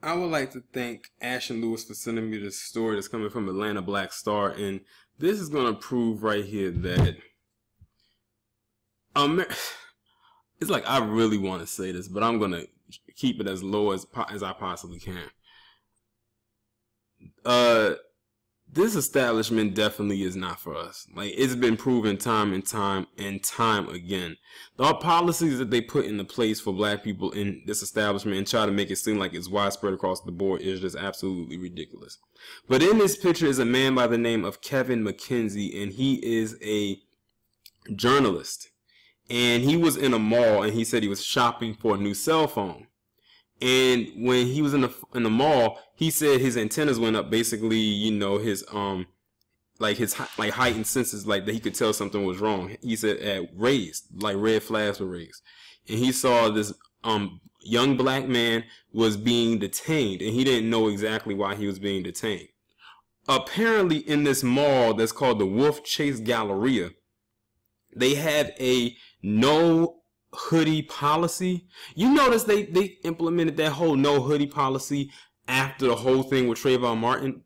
I would like to thank Ashton Lewis for sending me this story that's coming from Atlanta Black Star, and this is going to prove right here that it's like I really want to say this, but I'm going to keep it as low as I possibly can. This establishment definitely is not for us. Like, it's been proven time and time again. The policies that they put into place for black people in this establishment and try to make it seem like it's widespread across the board is just absolutely ridiculous. But in this picture is a man by the name of Kevin McKenzie, and he is a journalist. And he was in a mall, and he said he was shopping for a new cell phone. And when he was in the mall, he said his antennas went up. Basically, you know, his heightened senses, like that he could tell something was wrong. He said raised, like red flags were raised, and he saw this young black man was being detained, and he didn't know exactly why he was being detained. Apparently, in this mall that's called the Wolf Chase Galleria, they have a no hoodie policy. You notice they implemented that whole no hoodie policy after the whole thing with Trayvon Martin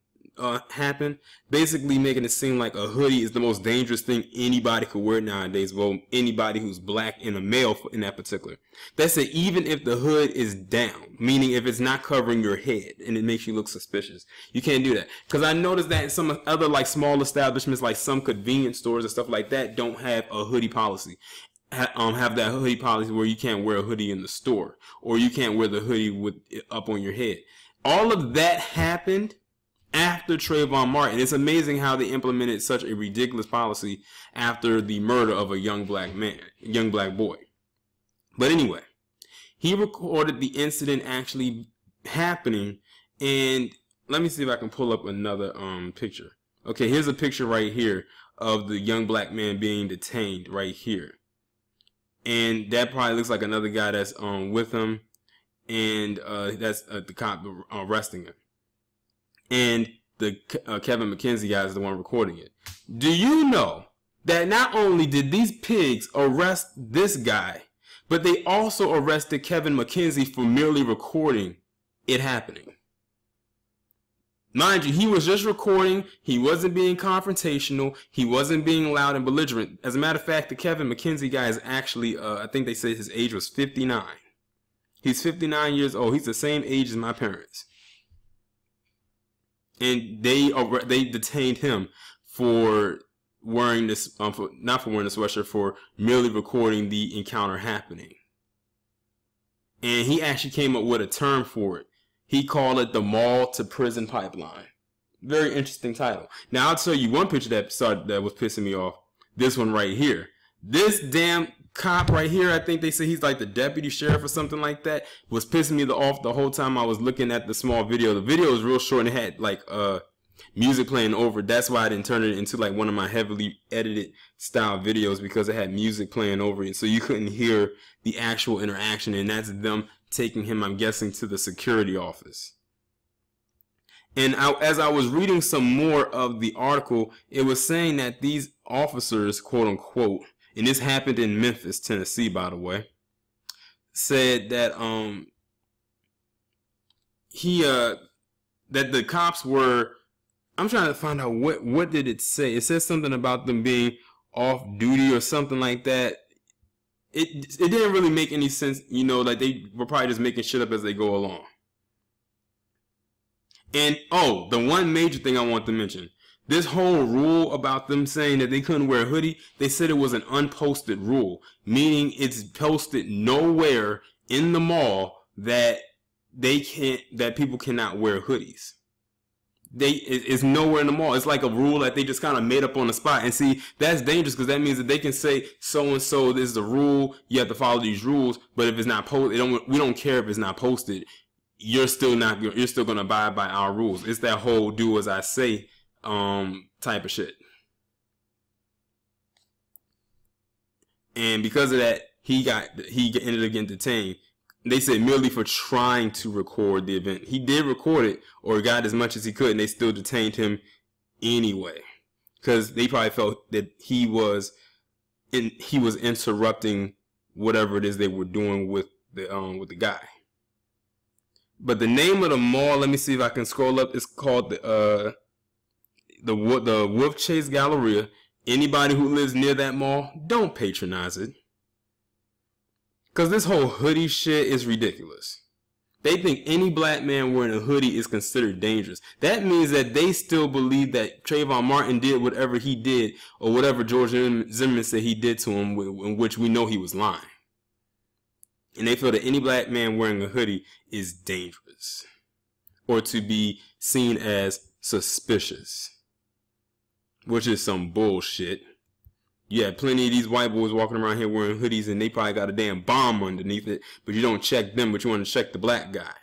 happened, basically making it seem like a hoodie is the most dangerous thing anybody could wear nowadays. Well, anybody who's black and a male in that particular. That's it. Even if the hood is down, meaning if it's not covering your head and it makes you look suspicious, you can't do that. Because I noticed that in some other like small establishments, like some convenience stores and stuff like that, don't have a hoodie policy. Have that hoodie policy where you can't wear a hoodie in the store, or you can't wear the hoodie with it up on your head. All of that happened after Trayvon Martin. It's amazing how they implemented such a ridiculous policy after the murder of a young black man, young black boy. But anyway, he recorded the incident actually happening, and let me see if I can pull up another picture. Okay, here's a picture right here of the young black man being detained right here. And that probably looks like another guy that's with him, and that's the cop arresting him. And the Kevin McKenzie guy is the one recording it. Do you know that not only did these pigs arrest this guy, but they also arrested Kevin McKenzie for merely recording it happening? Mind you, he was just recording. He wasn't being confrontational. He wasn't being loud and belligerent. As a matter of fact, the Kevin McKenzie guy is actually, I think they said his age was 59. He's 59 years old. He's the same age as my parents. And they detained him for wearing this, not for wearing the sweatshirt, for merely recording the encounter happening. And he actually came up with a term for it. He called it the mall to prison pipeline. Very interesting title. Now, I'll tell you one picture that was pissing me off. This one right here. This damn cop right here, I think they say he's like the deputy sheriff or something like that, was pissing me off the whole time I was looking at the small video. The video was real short and it had like music playing over it. That's why I didn't turn it into like one of my heavily edited style videos, because it had music playing over it. So you couldn't hear the actual interaction, and that's them taking him, I'm guessing, to the security office. And as I was reading some more of the article, it was saying that these officers, quote unquote, and this happened in Memphis, Tennessee, by the way, said that that the cops were, I'm trying to find out what did it say. It says something about them being off duty or something like that. It didn't really make any sense, you know, like they were probably just making shit up as they go along. And, oh, the one major thing I want to mention, this whole rule about them saying that they couldn't wear a hoodie, they said it was an unposted rule, meaning it's posted nowhere in the mall that people cannot wear hoodies. It's nowhere in the mall. It's like a rule that they just kind of made up on the spot. And see, that's dangerous, because that means that they can say so and so, this is the rule, you have to follow these rules. But if it's not posted, we don't care if it's not posted. You're still going to abide by our rules. It's that whole do as I say type of shit. And because of that, he ended up getting detained. They said merely for trying to record the event. He did record it, or got as much as he could, and they still detained him anyway, because they probably felt that he was interrupting whatever it is they were doing with the guy. But the name of the mall, let me see if I can scroll up. It's called the Wolf Chase Galleria. Anybody who lives near that mall, don't patronize it. Because this whole hoodie shit is ridiculous. They think any black man wearing a hoodie is considered dangerous. That means that they still believe that Trayvon Martin did whatever he did, or whatever George Zimmerman said he did to him, in which we know he was lying. And they feel that any black man wearing a hoodie is dangerous, or to be seen as suspicious, which is some bullshit. You have plenty of these white boys walking around here wearing hoodies and they probably got a damn bomb underneath it, but you don't check them, but you want to check the black guy.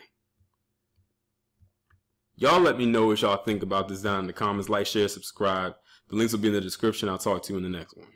Y'all let me know what y'all think about this down in the comments. Like, share, subscribe. The links will be in the description. I'll talk to you in the next one.